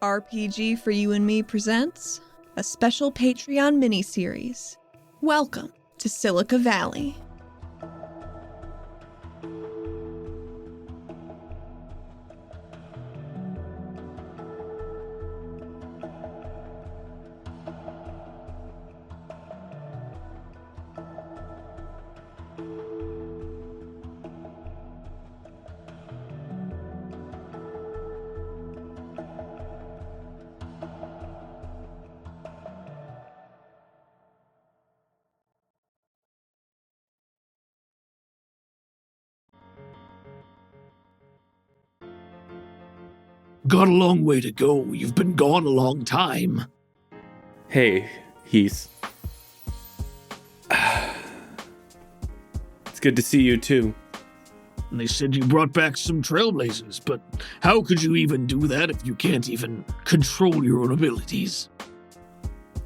RPG for You and Me presents a special Patreon miniseries. Welcome to Silica Valley. Got a long way to go. You've been gone a long time. Hey, Heath. It's good to see you too. And they said you brought back some trailblazers, but how could you even do that if you can't even control your own abilities?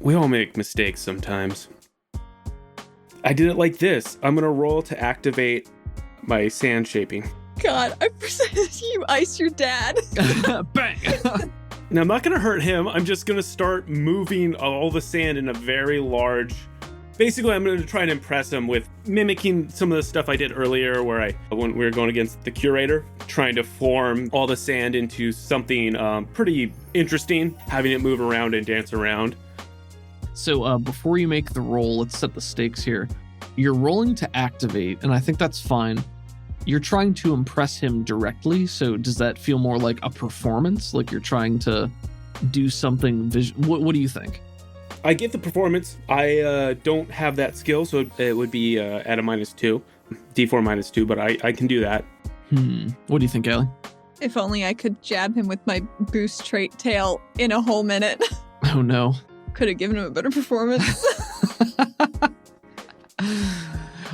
We all make mistakes sometimes. I did it like this. I'm gonna roll to activate my sand shaping. God, I presented you ice your dad. Bang! Now, I'm not going to hurt him. I'm just going to start moving all the sand in a very large... Basically, I'm going to try and impress him with mimicking some of the stuff I did earlier when we were going against the curator, trying to form all the sand into something pretty interesting, having it move around and dance around. So before you make the roll, let's set the stakes here. You're rolling to activate, and I think that's fine. You're trying to impress him directly, so does that feel more like a performance? Like you're trying to do something What do you think? I get the performance. I don't have that skill, so it would be at a -2. D4 -2, but I can do that. What do you think, Allie? If only I could jab him with my boost trait tail in a whole minute. Oh no. Could have given him a better performance.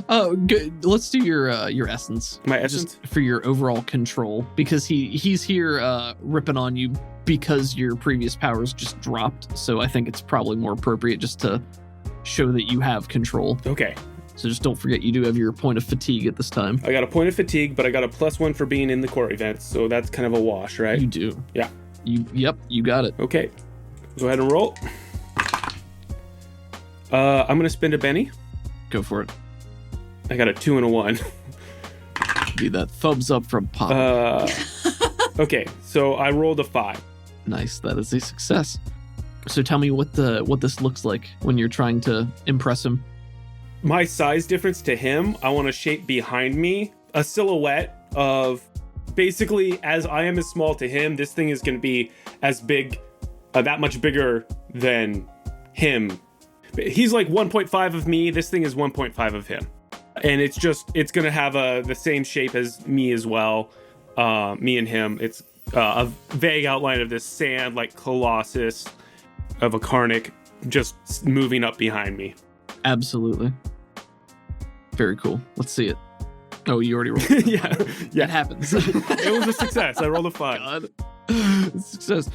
Oh, good. Let's do your essence. My essence? Just for your overall control, because he's here ripping on you because your previous powers just dropped. So I think it's probably more appropriate just to show that you have control. Okay. So just don't forget you do have your point of fatigue at this time. I got a point of fatigue, but I got a +1 for being in the core events, so that's kind of a wash, right? You do. Yeah. Yep, you got it. Okay. Go ahead and roll. I'm going to spend a Benny. Go for it. I got a 2 and a 1. Be that thumbs up from Pop. Okay, so I rolled a 5. Nice, that is a success. So tell me what this looks like when you're trying to impress him. My size difference to him, I want to shape behind me a silhouette of basically as I am as small to him, this thing is going to be as big, that much bigger than him. He's like 1.5 of me. This thing is 1.5 of him. And it's going to have the same shape as me as well. Me and him. It's a vague outline of this sand, like colossus of a Karnak just moving up behind me. Absolutely. Very cool. Let's see it. Oh, you already rolled it. Yeah. It happens. It was a success. I rolled a 5. God. Success.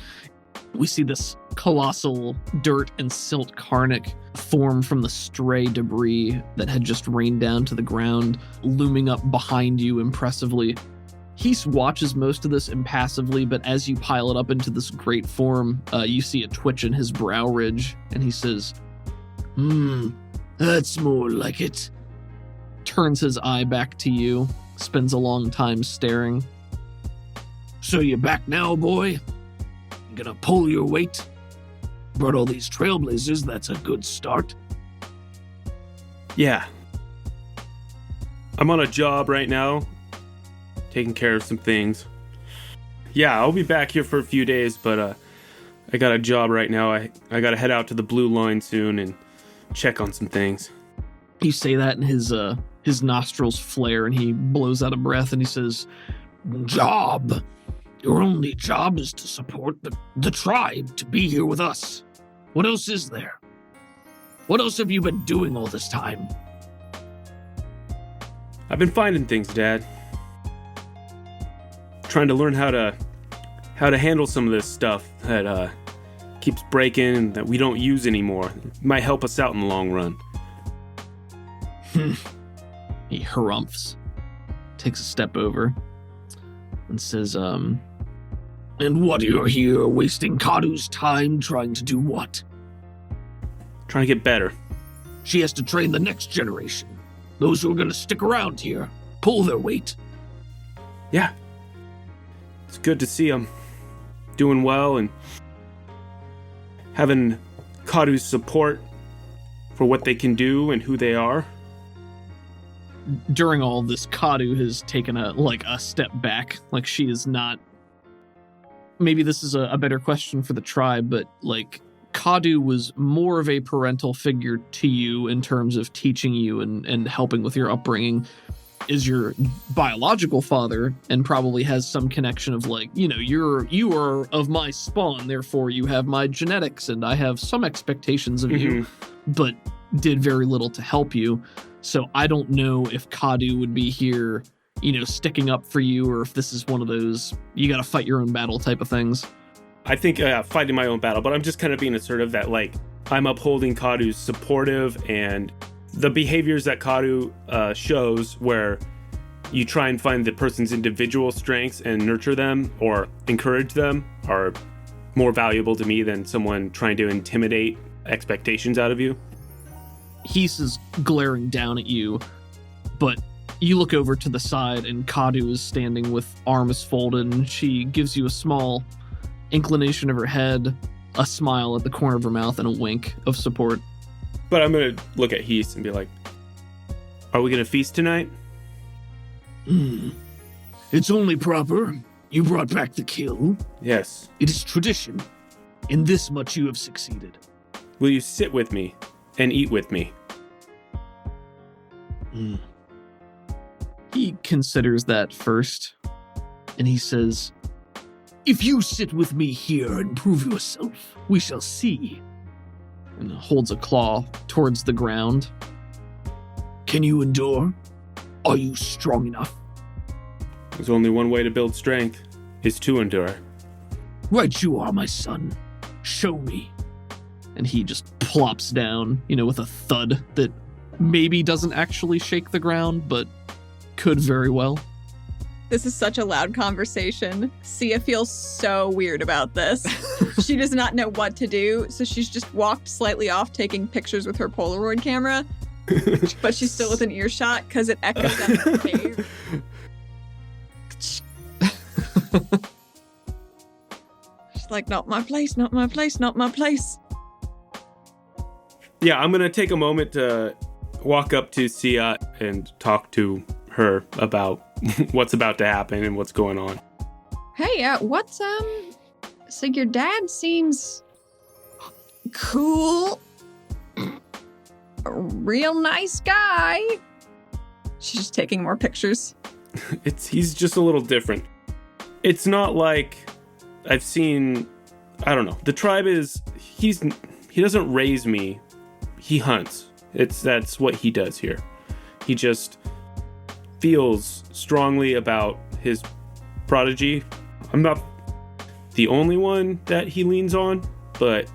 We see this colossal dirt and silt Karnak form from the stray debris that had just rained down to the ground, looming up behind you impressively. He watches most of this impassively, but as you pile it up into this great form, you see a twitch in his brow ridge, and he says, That's more like it. turns his eye back to you, spends a long time staring. So you're back now, boy? You gonna pull your weight? Brought all these trailblazers, that's a good start. Yeah. I'm on a job right now, taking care of some things. Yeah, I'll be back here for a few days, but I got a job right now. I gotta head out to the Blue Line soon and check on some things. You say that and his nostrils flare and he blows out a breath and he says, Job? Your only job is to support the tribe, to be here with us. What else is there? What else have you been doing all this time? I've been finding things, Dad. Trying to learn how to handle some of this stuff that keeps breaking and that we don't use anymore. It might help us out in the long run. He harumphs, takes a step over, and says, And what, you're here wasting Kadu's time trying to do what? Trying to get better. She has to train the next generation. Those who are going to stick around here. Pull their weight. Yeah. It's good to see them doing well and having Kadu's support for what they can do and who they are. During all this, Kadu has taken a step back. Like, she is not... Maybe this is a better question for the tribe, but, like, Kadu was more of a parental figure to you in terms of teaching you and helping with your upbringing. Is your biological father, and probably has some connection of, like, you know, you are of my spawn, therefore you have my genetics, and I have some expectations of you, but did very little to help you. So I don't know if Kadu would be here, you know, sticking up for you, or if this is one of those you gotta fight your own battle type of things. I think fighting my own battle, but I'm just kind of being assertive that, like, I'm upholding Kadu's supportive, and the behaviors that Kadu shows, where you try and find the person's individual strengths and nurture them or encourage them, are more valuable to me than someone trying to intimidate expectations out of you. He's is glaring down at you, but you look over to the side and Kadu is standing with arms folded, and she gives you a small inclination of her head, a smile at the corner of her mouth, and a wink of support. But I'm going to look at Heath and be like, are we going to feast tonight? It's only proper. You brought back the kill. Yes. It is tradition. In this much you have succeeded. Will you sit with me and eat with me? He considers that first, and he says, If you sit with me here and prove yourself, we shall see. And holds a claw towards the ground. Can you endure? Are you strong enough? There's only one way to build strength, is to endure. Right you are, my son. Show me. And he just plops down, you know, with a thud that maybe doesn't actually shake the ground, but could very well. This is such a loud conversation. Sia feels so weird about this. She does not know what to do, so she's just walked slightly off taking pictures with her Polaroid camera, but she's still within earshot because it echoes out of the cave. She's like, not my place, not my place, not my place. Yeah, I'm going to take a moment to walk up to Sia and talk to her about what's about to happen and what's going on. Hey, so your dad seems cool. A real nice guy. She's just taking more pictures. He's just a little different. It's not like I've seen, I don't know. The tribe he doesn't raise me. He hunts. That's what he does here. He just feels strongly about his prodigy. I'm not the only one that he leans on, but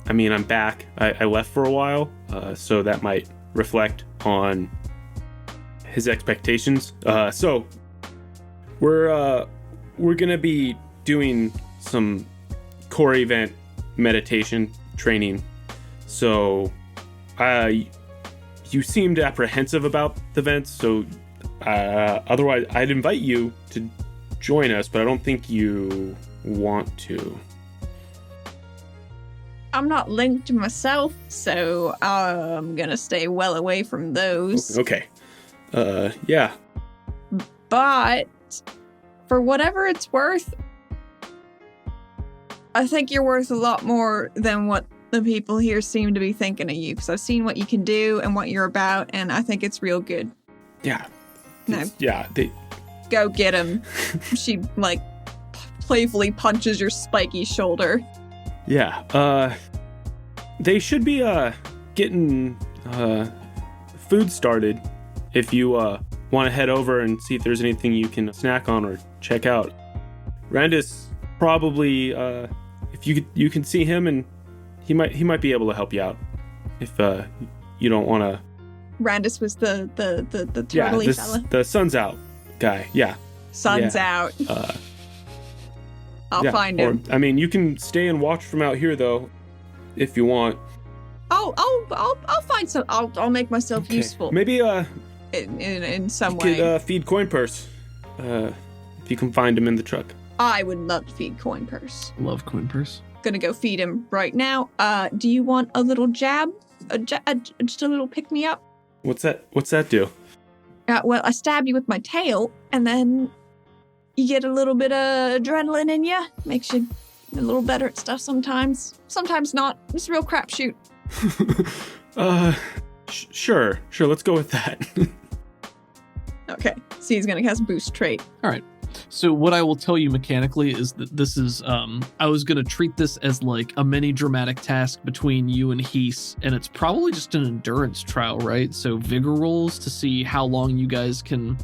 I mean, I'm back. I left for a while, so that might reflect on his expectations. So we're gonna be doing some core event meditation training. So you seemed apprehensive about the events, so otherwise I'd invite you to join us, but I don't think you want to. I'm not linked myself, so I'm gonna stay well away from those. Okay. Yeah. But for whatever it's worth, I think you're worth a lot more than what the people here seem to be thinking of you, because I've seen what you can do and what you're about, and I think it's real good. Yeah. No. Yeah. Go get him. She, playfully punches your spiky shoulder. Yeah. They should be, getting, food started if you, want to head over and see if there's anything you can snack on or check out. Randus probably, if you can see him, and he might be able to help you out if you don't want to. Randus was the turtley fella. The sun's out guy. Yeah. Sun's out. I'll find him. I mean, you can stay and watch from out here, though, if you want. I'll find some. I'll make myself useful. Maybe in some you way. could feed Coin Purse. If you can find him in the truck. I would love to feed Coin Purse. Love Coin Purse. Gonna go feed him right now. Do you want a little jab? Just a little pick me up? What's that do? Well, I stab you with my tail, and then you get a little bit of adrenaline in you. Makes you a little better at stuff sometimes. Sometimes not. It's a real crapshoot. Sure. Let's go with that. Okay, so he's gonna cast Boost Trait. All right. So what I will tell you mechanically is that this is, I was going to treat this as like a mini dramatic task between you and Heath, and it's probably just an endurance trial, right? So vigor rolls to see how long you guys can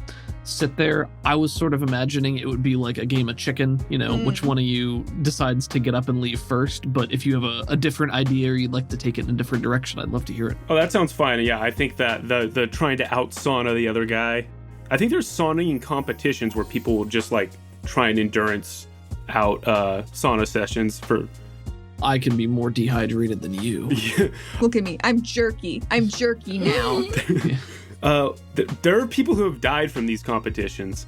sit there. I was sort of imagining it would be like a game of chicken, which one of you decides to get up and leave first. But if you have a different idea or you'd like to take it in a different direction, I'd love to hear it. Oh, that sounds fine. Yeah, I think that the trying to out-sauna the other guy. I think there's sauning competitions where people will just like try and endurance out sauna sessions for. I can be more dehydrated than you. Yeah. Look at me. I'm jerky now. There are people who have died from these competitions.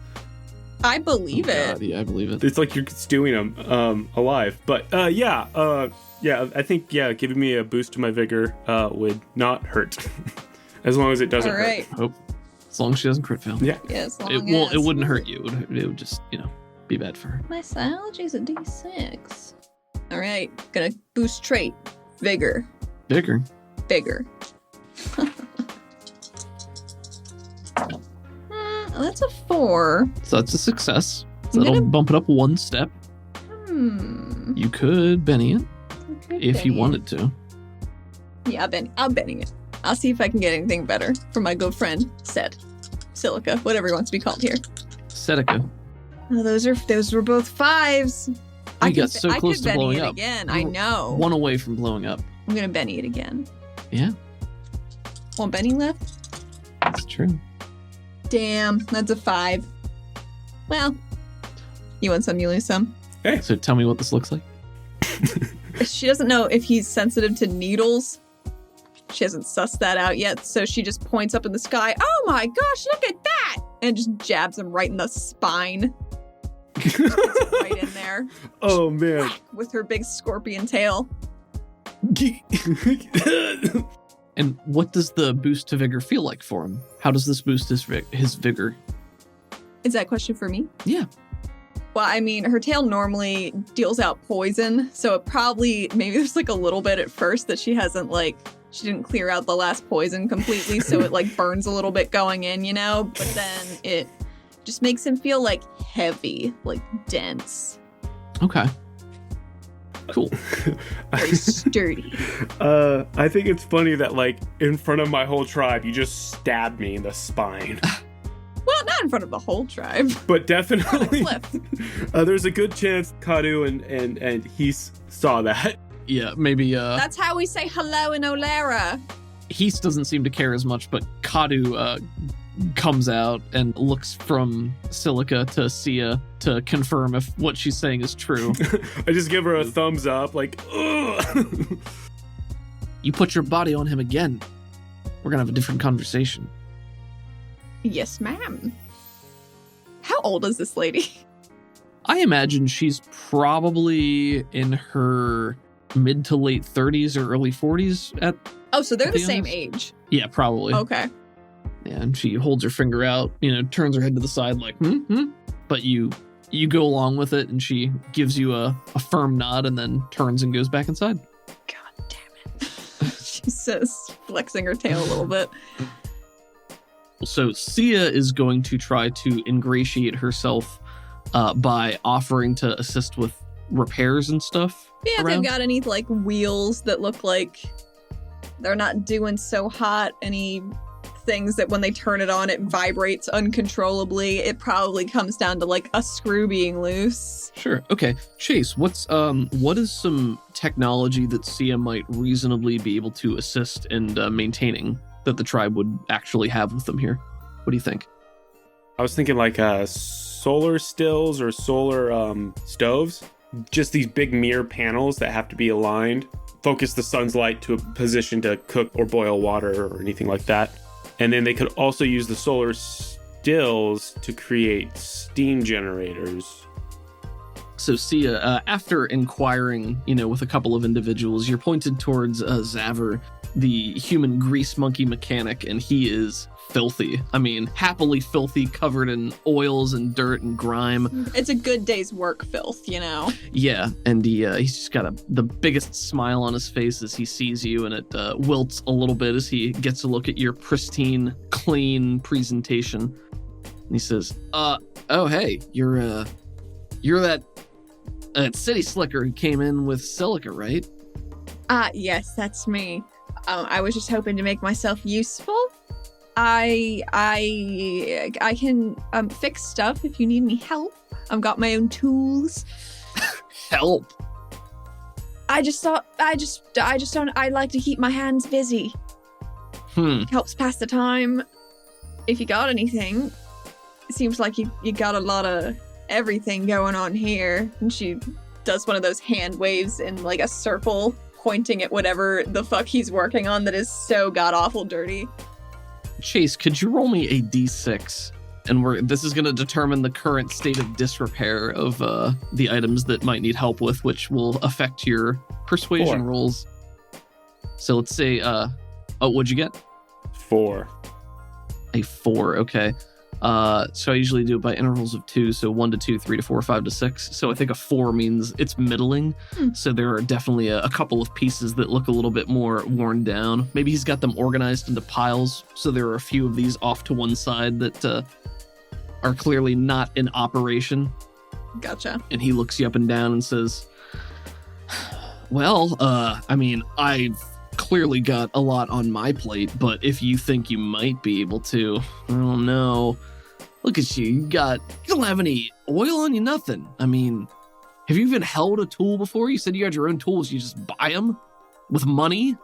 I believe it. God, yeah, I believe it. It's like you're stewing them alive. But yeah, I think giving me a boost to my vigor would not hurt, as long as it doesn't All right. hurt. As long as she doesn't crit fail. Yeah. As long It wouldn't hurt you. It would just, be bad for her. My psychology's a D6. All right, gonna boost trait. Vigor. Bigger. That's a 4. So that's a success. So that'll bump it up one step. You could Benny it if you wanted to. Yeah, I'm Benny it. I'll see if I can get anything better from my good friend, Silica, whatever he wants to be called here. Silica. Oh, those were both 5s. You got so close to blowing up. Again, I know. One away from blowing up. I'm gonna Benny it again. Yeah. One Benny left? That's true. Damn, that's a 5. Well, you win some, you lose some. Hey. So tell me what this looks like. She doesn't know if he's sensitive to needles. She hasn't sussed that out yet, so she just points up in the sky. Oh my gosh, look at that! And just jabs him right in the spine. Right in there. Oh man. With her big scorpion tail. And what does the boost to vigor feel like for him? How does this boost his vigor? Is that a question for me? Yeah. Well, I mean, her tail normally deals out poison, so it probably, maybe there's like a little bit at first that she didn't clear out the last poison completely, so it like burns a little bit going in, but then it just makes him feel like heavy, like dense. Okay. Cool. Very sturdy. I think it's funny that like in front of my whole tribe, you just stabbed me in the spine. Well, not in front of the whole tribe. But definitely, Cliff. There's a good chance Kadu and Heath saw that. Yeah, maybe. That's how we say hello in Olara. Heath doesn't seem to care as much, but Kadu comes out and looks from Silica to Sia to confirm if what she's saying is true. I just give her a thumbs up, like, ugh. You put your body on him again, we're gonna have a different conversation. Yes, ma'am. How old is this lady? I imagine she's probably in her mid to late 30s or early 40s at. Oh, so they're the same honest. age. Yeah, probably. Okay. Yeah, and she holds her finger out, turns her head to the side like, But you go along with it, and she gives you a firm nod and then turns and goes back inside. God damn it. She says, flexing her tail a little bit. So Sia is going to try to ingratiate herself by offering to assist with repairs and stuff. Yeah, if they've got any like wheels that look like they're not doing so hot, any things that when they turn it on it vibrates uncontrollably, it probably comes down to like a screw being loose. Sure. Okay. Chase, what is some technology that Sia might reasonably be able to assist in maintaining that the tribe would actually have with them here? What do you think? I was thinking like solar stills or solar stoves, just these big mirror panels that have to be aligned, focus the sun's light to a position to cook or boil water or anything like that. And then they could also use the solar stills to create steam generators. So Sia, after inquiring, with a couple of individuals, you're pointed towards Zaver, the human grease monkey mechanic, and he is filthy. I mean, happily filthy, covered in oils and dirt and grime. It's a good day's work filth, Yeah, and he's just got the biggest smile on his face as he sees you, and it wilts a little bit as he gets a look at your pristine, clean presentation. And he says, oh, hey, you're that city slicker who came in with Silica, right? Yes, that's me. I was just hoping to make myself useful. I can fix stuff if you need any help. I've got my own tools. Help. I like to keep my hands busy. Helps pass the time. If you got anything, it seems like you got a lot of everything going on here. And she does one of those hand waves in like a circle, pointing at whatever the fuck he's working on that is so god-awful dirty. Chase, could you roll me a d6? And this is going to determine the current state of disrepair of the items that might need help with, which will affect your persuasion 4. rolls. So let's say, what'd you get? 4. A 4, okay. So I usually do it by intervals of 2, so 1 to 2, 3 to 4, 5 to 6. So I think a 4 means it's middling. So there are definitely a couple of pieces that look a little bit more worn down. Maybe he's got them organized into piles, so there are a few of these off to one side that are clearly not in operation. Gotcha. And he looks you up and down and says, well, I mean, I've clearly got a lot on my plate, but if you think you might be able to, I don't know. Look at you. You don't have any oil on you, nothing. I mean, have you even held a tool before? You said you had your own tools. You just buy them with money?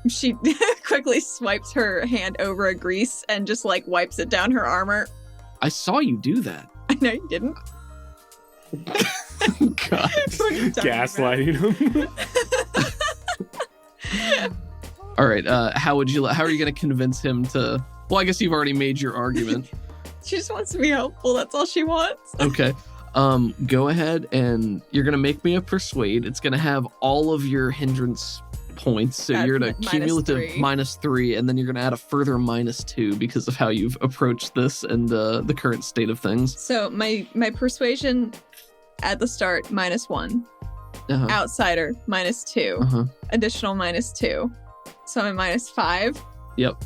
She quickly swipes her hand over a grease and just like wipes it down her armor. I saw you do that. I know you didn't. God. Gaslighting him. All right. How are you going to convince him to? Well, I guess you've already made your argument. She just wants to be helpful. That's all she wants. Okay. Go ahead and you're going to make me a persuade. It's going to have all of your hindrance points. So you're at a cumulative -3, and then you're going to add a further -2 because of how you've approached this and the current state of things. So my persuasion at the start, -1. Outsider, -2. Additional -2. So I'm at -5. Yep.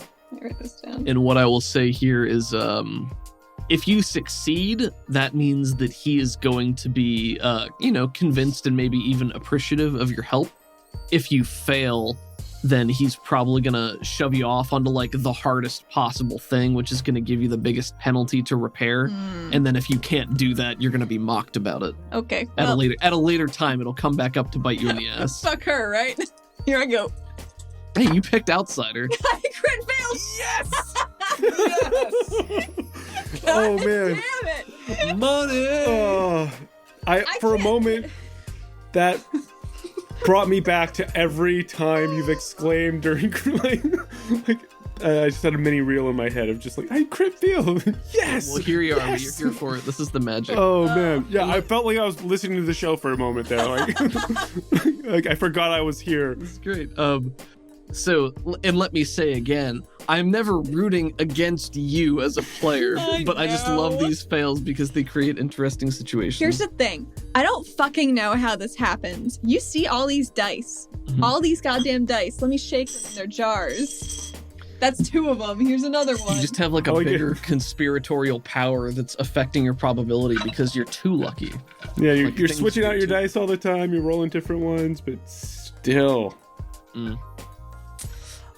Let me write this down. And what I will say here is, if you succeed, that means that he is going to be, convinced and maybe even appreciative of your help. If you fail, then he's probably going to shove you off onto like the hardest possible thing, which is going to give you the biggest penalty to repair. And then if you can't do that, you're going to be mocked about it. Okay. At a later time, it'll come back up to bite you in the ass. Fuck her, right? Here I go. Hey, you picked outsider. I crit failed. Yes! Oh man. Damn it. Money. Oh, for a moment that brought me back to every time you've exclaimed during I just had a mini reel in my head of just like, I crit fail. Yes. Well, here you are. Yes! You're here for it. This is the magic. Oh man, yeah. I felt like I was listening to the show for a moment there. Like I forgot I was here. It's great. So, and let me say again, I'm never rooting against you as a player, but I just love these fails because they create interesting situations. Here's the thing. I don't fucking know how this happens. You see all these dice. All these goddamn dice. Let me shake them in their jars. That's 2 of them. Here's another one. You just have like a bigger conspiratorial power that's affecting your probability because you're too lucky. Yeah, you're switching out your dice all the time. You're rolling different ones, but still.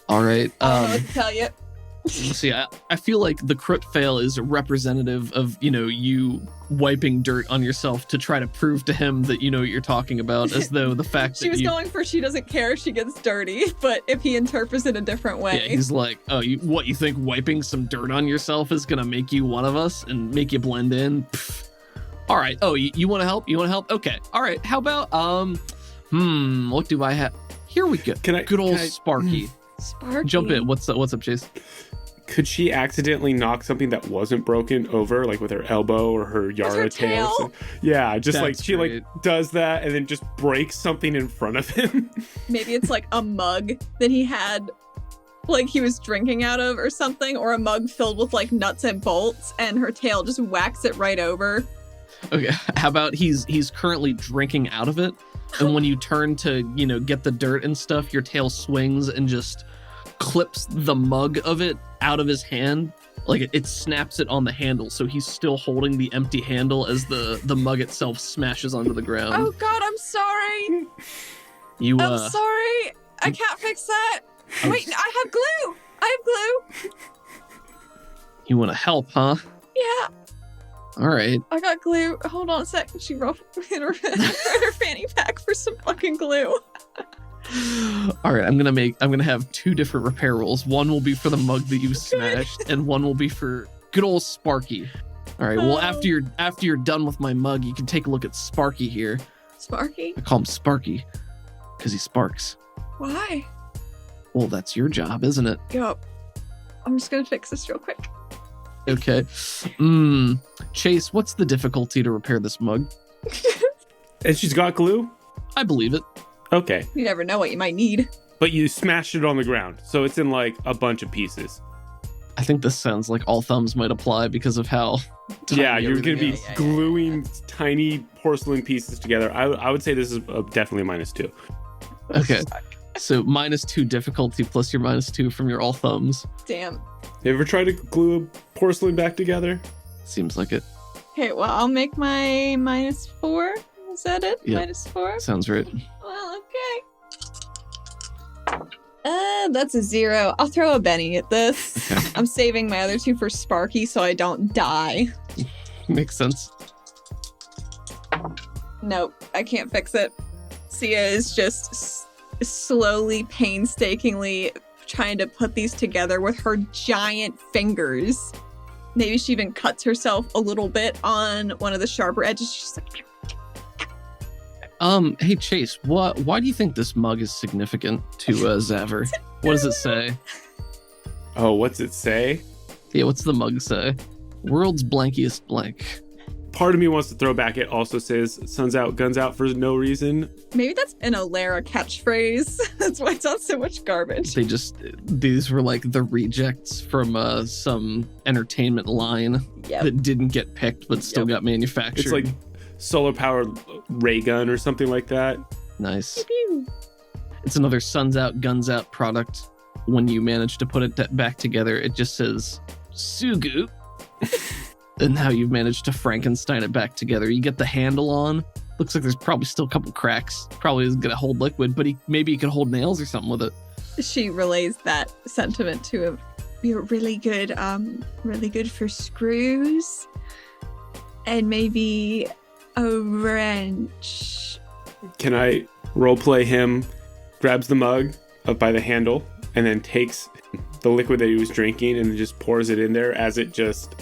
All right. I'll tell you. See, I feel like the crit fail is representative of, you wiping dirt on yourself to try to prove to him that you know what you're talking about, as though the fact She was going for she doesn't care if she gets dirty, but if he interprets it a different way. Yeah, he's like, oh, you think wiping some dirt on yourself is going to make you one of us and make you blend in? Pfft. All right. Oh, you want to help? You want to help? Okay. All right. How about, what do I have? Here we go. Good old Sparky. Sparky. Jump in. What's up, Chase? Could she accidentally knock something that wasn't broken over, like with her elbow or her Yara tail? tail? Yeah, just That's she great. does that and then just breaks something in front of him. Maybe it's like a mug that he had, like he was drinking out of or something, or a mug filled with like nuts and bolts, and her tail just whacks it right over. Okay. How about he's currently drinking out of it, and when you turn to, get the dirt and stuff, your tail swings and just clips the mug of it out of his hand. Like it snaps it on the handle, so he's still holding the empty handle as the mug itself smashes onto the ground. Oh God, I'm sorry. I'm sorry. I can't fix that. Wait, I have glue. I have glue. You want to help, huh? Yeah, All right. I got glue. Hold on a sec. She wrote in her fanny pack for some fucking glue. All right, I'm gonna have two different repair rolls. One will be for the mug that you smashed, and one will be for good old Sparky. All right. Well, after you're done with my mug, you can take a look at Sparky here. Sparky? I call him Sparky because he sparks. Why? Well, that's your job, isn't it? Yup. I'm just gonna fix this real quick. Okay. Chase, what's the difficulty to repair this mug? And she's got glue? I believe it. Okay. You never know what you might need. But you smashed it on the ground, so it's in like a bunch of pieces. I think this sounds like all thumbs might apply because of how. Yeah, you're going to be Yeah. gluing tiny porcelain pieces together. I would say this is definitely -2. Okay. So -2 difficulty plus your -2 from your all thumbs. Damn. You ever tried to glue a porcelain back together? Seems like it. Okay, well, I'll make my -4. Is that it? Yeah. -4? Sounds right. Well, okay. That's a 0. I'll throw a Benny at this. Okay. I'm saving my other 2 for Sparky so I don't die. Makes sense. Nope, I can't fix it. Sia is just slowly, painstakingly trying to put these together with her giant fingers. Maybe she even cuts herself a little bit on one of the sharper edges. She's like, Hey Chase, why do you think this mug is significant to Zaver? What does it say? Oh, what's it say? Yeah, what's the mug say? World's blankiest blank. Part of me wants to throw back. It also says "Sun's out, guns out" for no reason. maybe that's an Alara catchphrase. That's why it's not so much garbage. These were like the rejects from some entertainment line Yep. that didn't get picked but still got manufactured. It's like solar powered ray gun or something like that. Nice. Pew. It's another Suns Out, Guns Out product. When you manage to put it back together, it just says Sugu. And how you've managed to Frankenstein it back together. You get the handle on. Looks like there's probably still a couple cracks. Probably isn't going to hold liquid, but maybe he could hold nails or something with it. She relays that sentiment to him. You're really good for screws. And maybe a wrench. Can I roleplay him? Grabs the mug up by the handle and then takes the liquid that he was drinking and just pours it in there as it just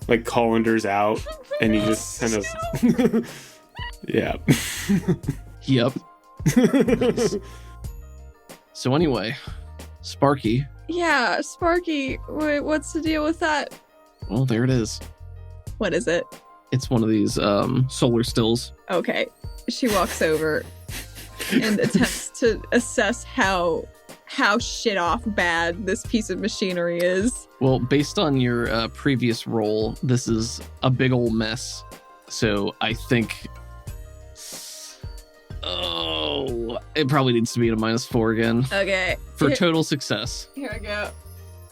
like colanders out, and he just kind of yeah. Yep. Nice. So anyway, Sparky. Yeah, Sparky. What's the deal with that? Well, there it is. What is it? It's one of these solar stills. Okay. She walks over and attempts to assess how shit off bad this piece of machinery is. Well, based on your previous roll, this is a big old mess. So I think, it probably needs to be at a -4 again Okay. for total success. Here I go.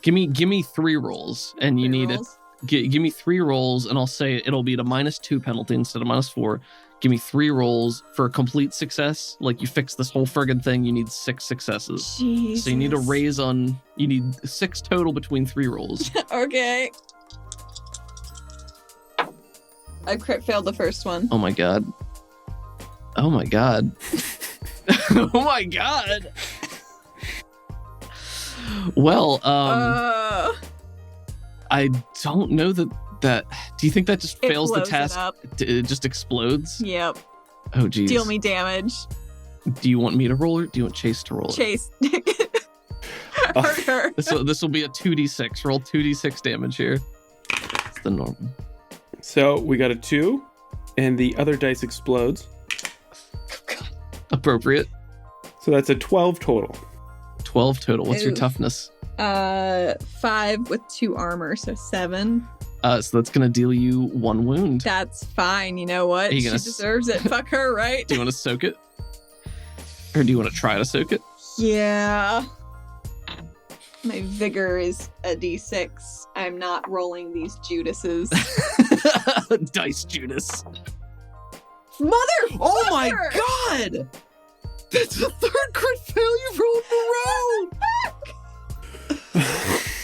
Give me 3 rolls, and you Three need it. rolls. Give me 3 rolls, and I'll say it'll be at a -2 penalty instead of -4. Give me 3 rolls for a complete success. Like, you fix this whole friggin' thing, you need 6 successes. Jesus. So you need a raise on... You need 6 total between 3 rolls. Okay. I crit failed the first one. Oh my god. Oh my god. Oh my god. Well, I don't know that... Do you think that just It fails the blows it task? up. It just explodes? Yep. Oh, geez. Deal me damage. Do you want me to roll it? Do you want Chase to roll it? Chase. Hurt her. This will be a 2d6. Roll 2d6 damage here. It's the normal. So we got a 2, and the other dice explodes. Appropriate. So that's a 12 total. 12 total. What's your Ooh. toughness? 5 with 2 armor, so 7. So that's going to deal you 1 wound. That's fine. You know what? Are you She gonna deserves it. Fuck her, right? Do you want to soak it? Or do you want to try to soak it? Yeah. My vigor is a d6. I'm not rolling these Judases. Dice Judas. Mother! Oh my god! That's the 3rd crit failure roll in a row!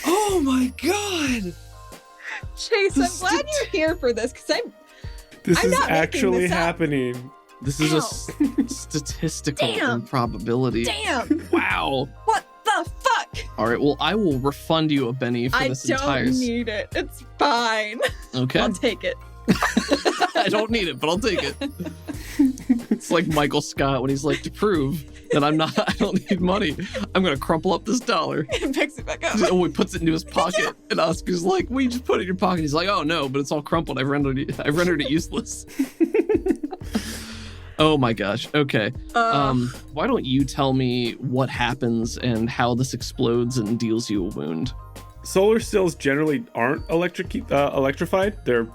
Oh my god! Chase, I'm glad you're here for this, because This I'm is not making actually this up. happening. This is Ow. a statistical Damn. improbability. damn! Wow. What the fuck? All right, well, I will refund you a Benny for I this don't entire... need it. It's fine. Okay. I'll take it. I don't need it, but I'll take it. It's like Michael Scott when he's like, to prove that I don't need money, I'm going to crumple up this dollar. And picks it back up. Oh, he puts it into his pocket, and Oscar's like, "We just put it in your pocket." He's like, "Oh no, but it's all crumpled. I've rendered it useless." Oh my gosh. Okay. Why don't you tell me what happens and how this explodes and deals you a wound? Solar stills generally aren't electrified. They're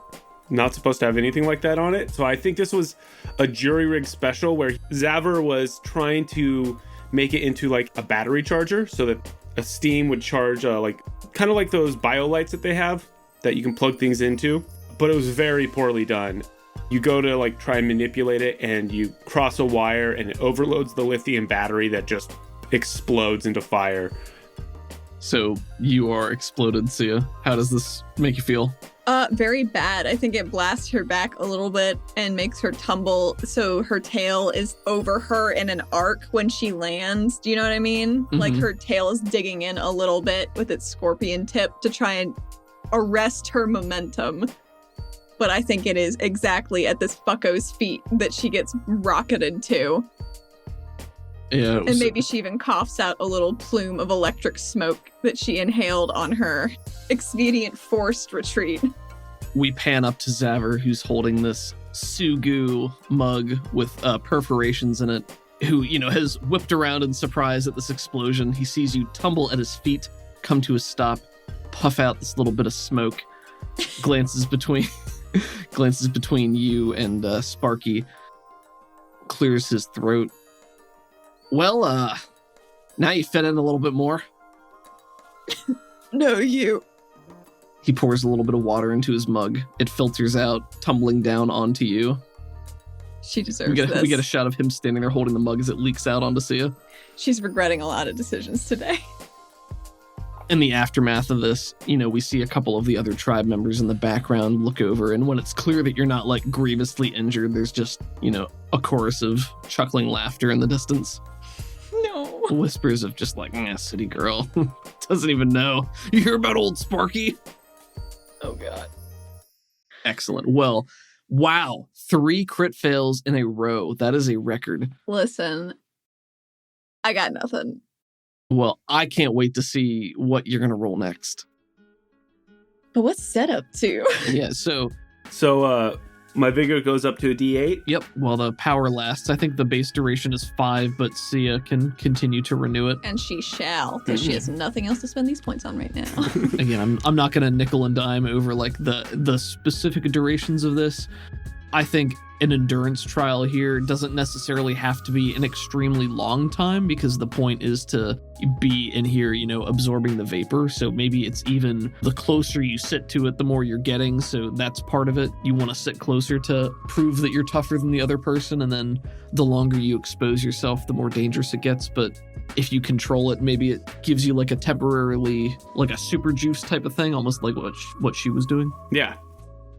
not supposed to have anything like that on it. So I think this was a jury rig special where Zaver was trying to make it into like a battery charger so that a steam would charge like kind of like those bio lights that they have that you can plug things into. But it was very poorly done. You go to like try and manipulate it and you cross a wire and it overloads the lithium battery that just explodes into fire. So you are exploded, Sia. How does this make you feel? Very bad. I think it blasts her back a little bit and makes her tumble, so her tail is over her in an arc when she lands. Do you know what I mean? Like her tail is digging in a little bit with its scorpion tip to try and arrest her momentum. But I think it is exactly at this fucko's feet that she gets rocketed to. Yeah. And maybe she even coughs out a little plume of electric smoke that she inhaled on her expedient forced retreat. We pan up to Zaver, who's holding this Sugu mug with perforations in it, who, has whipped around in surprise at this explosion. He sees you tumble at his feet, come to a stop, puff out this little bit of smoke, glances between you and Sparky, clears his throat. Well, now you fit in a little bit more. No, you. He pours a little bit of water into his mug. It filters out, tumbling down onto you. She deserves this. We get a shot of him standing there holding the mug as it leaks out onto Sia. She's regretting a lot of decisions today. In the aftermath of this, we see a couple of the other tribe members in the background look over, and when it's clear that you're not, like, grievously injured, there's just, a chorus of chuckling laughter in the distance. No. Whispers of just like, city girl. Doesn't even know. You hear about old Sparky? Oh, God. Excellent. Well, wow. 3 crit fails in a row. That is a record. Listen, I got nothing. Well, I can't wait to see what you're going to roll next. But what's set up to? Yeah, so My vigor goes up to a D8. Yep, well, the power lasts. I think the base duration is 5, but Sia can continue to renew it. And she shall, because she has nothing else to spend these points on right now. Again, I'm not going to nickel and dime over like the specific durations of this, I think an endurance trial here doesn't necessarily have to be an extremely long time, because the point is to be in here, absorbing the vapor. So maybe it's even the closer you sit to it, the more you're getting. So that's part of it. You want to sit closer to prove that you're tougher than the other person. And then the longer you expose yourself, the more dangerous it gets. But if you control it, maybe it gives you like a temporarily, like a super juice type of thing, almost like what she was doing. Yeah.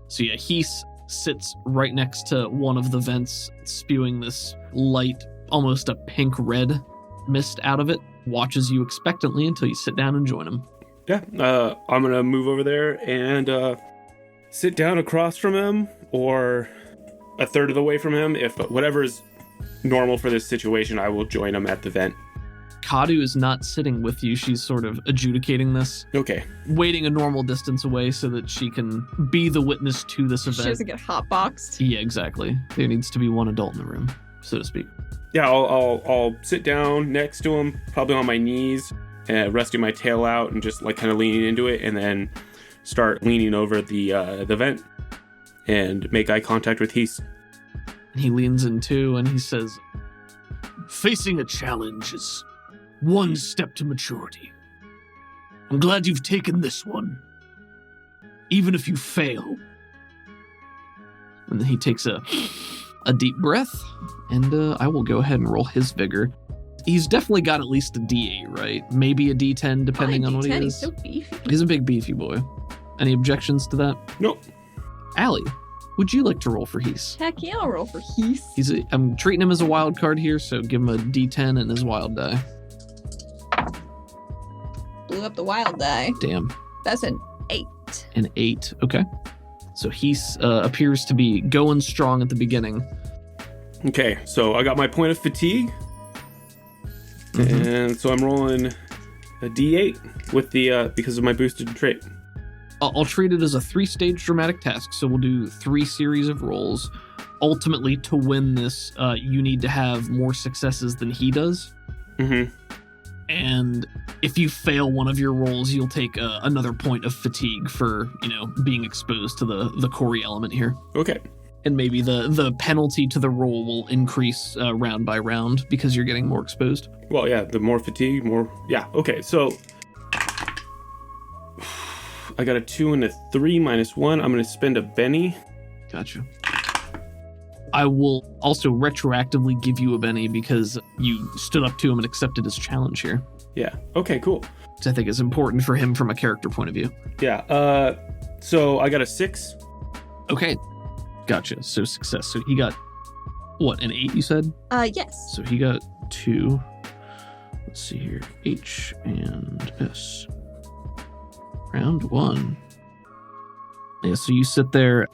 So yeah, Heath sits right next to one of the vents, spewing this light, almost a pink-red mist out of it, watches you expectantly until you sit down and join him. Yeah, I'm going to move over there and sit down across from him, or a third of the way from him. If whatever is normal for this situation, I will join him at the vent. Kadu is not sitting with you. She's sort of adjudicating this. Okay. Waiting a normal distance away so that she can be the witness to this event. She doesn't get hotboxed. Yeah, exactly. There needs to be one adult in the room, so to speak. Yeah, I'll sit down next to him, probably on my knees, resting my tail out and just like kind of leaning into it, and then start leaning over the vent and make eye contact with Heath. He leans in too and he says, Facing a challenge is one step to maturity. I'm glad you've taken this one. Even if you fail. and then he takes a deep breath, and I will go ahead and roll his vigor. He's definitely got at least a D8, right? Maybe a D10, depending on what he is. He's so beefy. He's a big beefy boy. Any objections to that? Nope. Allie, would you like to roll for Heath? Heck yeah, I'll roll for Heath. I'm treating him as a wild card here, so give him a D10 and his wild die. Blew up the wild die. Damn. That's an 8. An 8, okay. So Heath appears to be going strong at the beginning. Okay, so I got my point of fatigue. Mm-hmm. And so I'm rolling a D8 with the because of my boosted trait. I'll treat it as a 3-stage dramatic task, so we'll do 3 series of rolls. Ultimately, to win this, you need to have more successes than he does. Mm-hmm. And if you fail one of your rolls, you'll take another point of fatigue for, being exposed to the Corey element here. Okay. And maybe the penalty to the roll will increase round by round because you're getting more exposed. Well, yeah, the more fatigue, more... Yeah, okay, so... I got a 2 and a 3 minus 1. I'm going to spend a Benny. Gotcha. I will also retroactively give you a Benny because you stood up to him and accepted his challenge here. Yeah, okay, cool. Which I think is important for him from a character point of view. Yeah, so I got a 6. Okay, gotcha. So success. So he got, what, an 8 you said? Yes. So he got 2. Let's see here. H and S. Round 1. Yeah, so you sit there.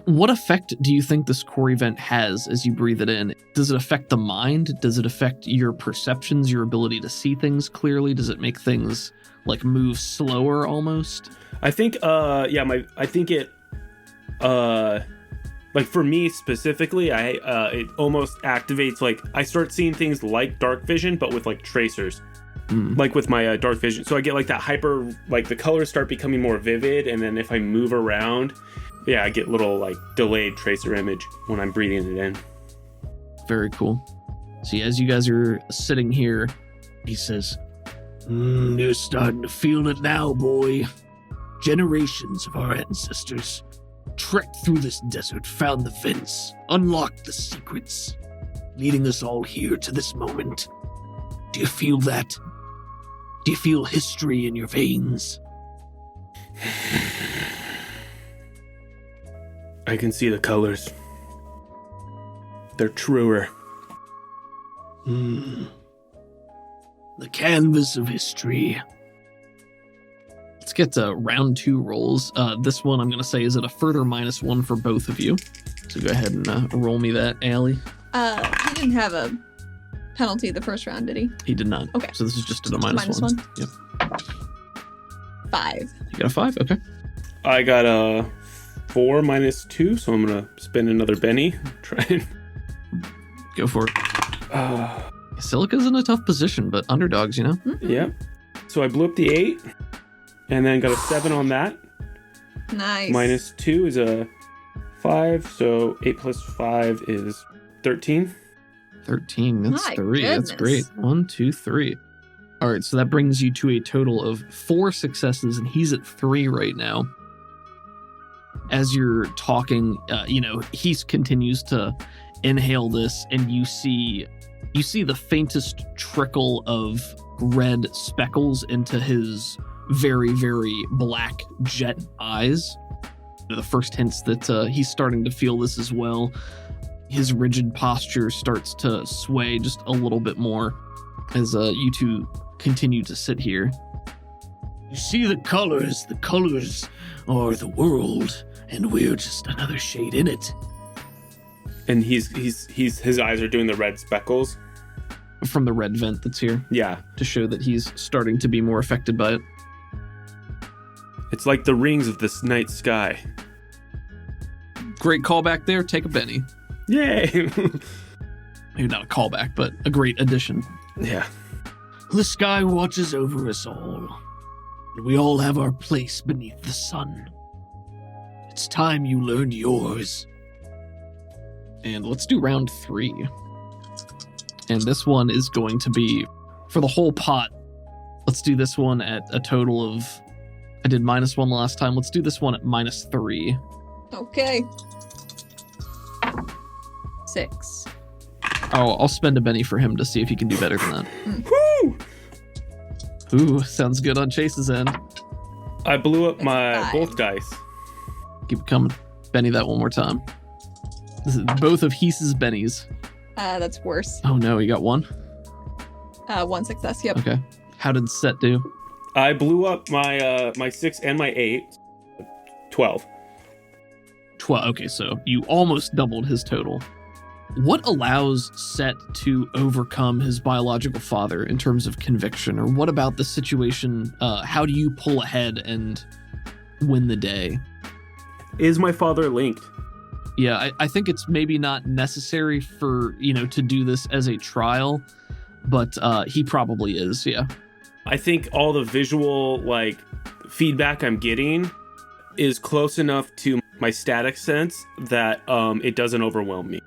What effect do you think this core event has as you breathe it in? Does it affect the mind? Does it affect your perceptions, your ability to see things clearly? Does it make things like move slower almost? I think, I think it, like for me specifically, it almost activates, like, I start seeing things like dark vision, but with like tracers. Like with my dark vision. So I get like that hyper, like the colors start becoming more vivid, and then if I move around, yeah, I get little like delayed tracer image when I'm breathing it in. Very cool. See, as you guys are sitting here, he says, you're starting to feel it now, boy. Generations of our ancestors trekked through this desert, found the vents, unlocked the secrets, leading us all here to this moment. Do you feel that? Do you feel history in your veins? I can see the colors. They're truer. The canvas of history. Let's get to round 2 rolls. This one I'm going to say is at a further -1 for both of you. So go ahead and roll me that, Allie. He didn't have a penalty the first round, did he? He did not. Okay. So this is just at a -1. Yep. 5. You got a 5? Okay. I got a 4 minus 2, so I'm gonna spend another Benny. Try and... Go for it. Silica's in a tough position, but underdogs, Mm-hmm. Yeah. So I blew up the 8, and then got a 7 on that. Nice. Minus 2 is a 5. So 8 plus 5 is 13. 13. That's My 3. That's great. goodness. 1, 2, 3. All right, so that brings you to a total of 4 successes, and he's at 3 right now. As you're talking, he continues to inhale this, and you see the faintest trickle of red speckles into his very, very black jet eyes. The first hints that he's starting to feel this as well. His rigid posture starts to sway just a little bit more as you two continue to sit here. You see the colors are the world, and we're just another shade in it. And his eyes are doing the red speckles. From the red vent that's here Yeah. to show that he's starting to be more affected by it. It's like the rings of this night sky. Great callback there. Take a Benny. Yay! Maybe not a callback, but a great addition. Yeah. The sky watches over us all, and we all have our place beneath the sun. It's time you learned yours. And let's do round 3. And this one is going to be, for the whole pot, let's do this one at a total of, I did -1 last time, let's do this one at -3. Okay. 6. Oh, I'll spend a Benny for him to see if he can do better than that. Woo! Ooh, sounds good on Chase's end. I blew up That's my 5. both dice. Keep it coming. Benny that one more time. This is both of Heath's Bennies. That's worse. Oh no, he got 1? 1 success, yep. Okay. How did Set do? I blew up my my 6 and my 8. 12. 12. Okay, so you almost doubled his total. What allows Set to overcome his biological father in terms of conviction? Or what about the situation? How do you pull ahead and win the day? Is my father linked? Yeah, I think it's maybe not necessary for, to do this as a trial, but he probably is, yeah. I think all the visual feedback I'm getting is close enough to my static sense that it doesn't overwhelm me.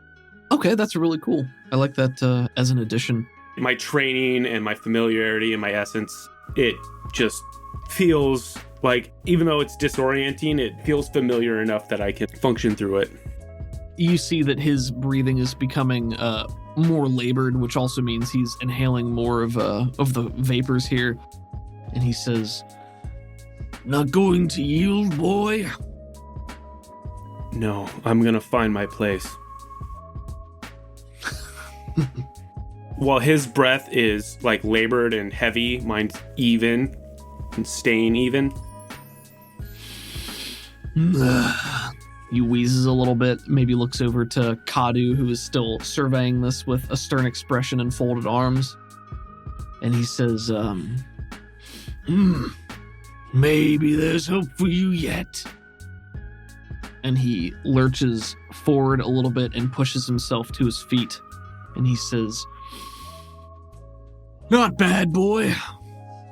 Okay, that's really cool. I like that as an addition. My training and my familiarity and my essence, it just feels like, even though it's disorienting, it feels familiar enough that I can function through it. You see that his breathing is becoming more labored, which also means he's inhaling more of the vapors here. And he says, Not going to yield, boy? No, I'm gonna find my place. While his breath is labored and heavy, mine's even and staying even. He wheezes a little bit, maybe looks over to Kadu, who is still surveying this with a stern expression and folded arms. And he says, Maybe there's hope for you yet. And he lurches forward a little bit and pushes himself to his feet. And he says, Not bad, boy.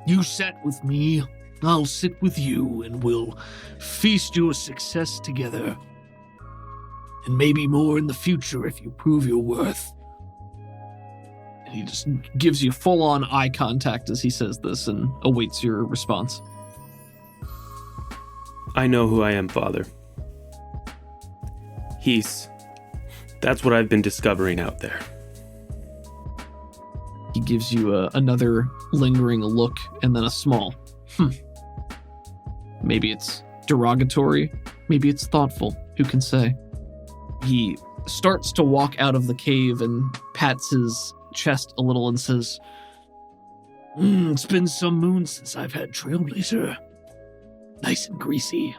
You sat with me, I'll sit with you, and we'll feast your success together. And maybe more in the future if you prove your worth. and he just gives you full-on eye contact as he says this and awaits your response. I know who I am, Father. That's what I've been discovering out there. He gives you another lingering look and then a small, Maybe it's derogatory, maybe it's thoughtful, who can say? He starts to walk out of the cave and pats his chest a little and says, It's been some moons since I've had Trailblazer. Nice and greasy.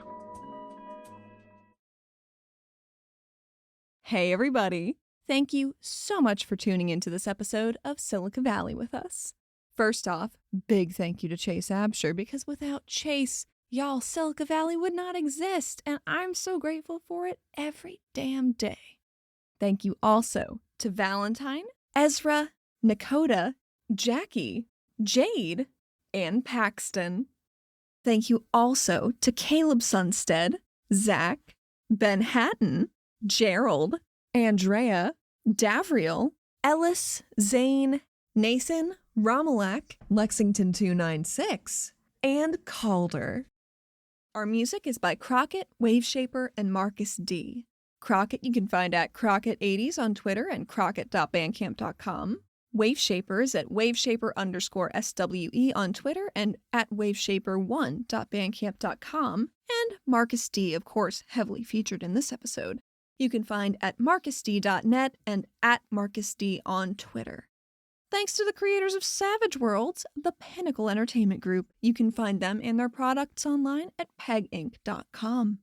Hey everybody! Thank you so much for tuning into this episode of Silica Valley with us. First off, big thank you to Chase Absher, because without Chase, y'all, Silica Valley would not exist, and I'm so grateful for it every damn day. Thank you also to Valentine, Ezra, Nakota, Jackie, Jade, and Paxton. Thank you also to Caleb Sunstead, Zach, Ben Hatton, Gerald, Andrea, Davriel, Ellis, Zane, Nason, Romalak, Lexington 296, and Calder. Our music is by Crockett, Waveshaper, and Marcus D. Crockett you can find at Crockett80s on Twitter and crockett.bandcamp.com. Waveshaper is at waveshaper_SWE on Twitter and at waveshaper1.bandcamp.com. And Marcus D, of course, heavily featured in this episode. You can find at marcusd.net and at marcusd on Twitter. Thanks to the creators of Savage Worlds, the Pinnacle Entertainment Group. You can find them and their products online at peginc.com.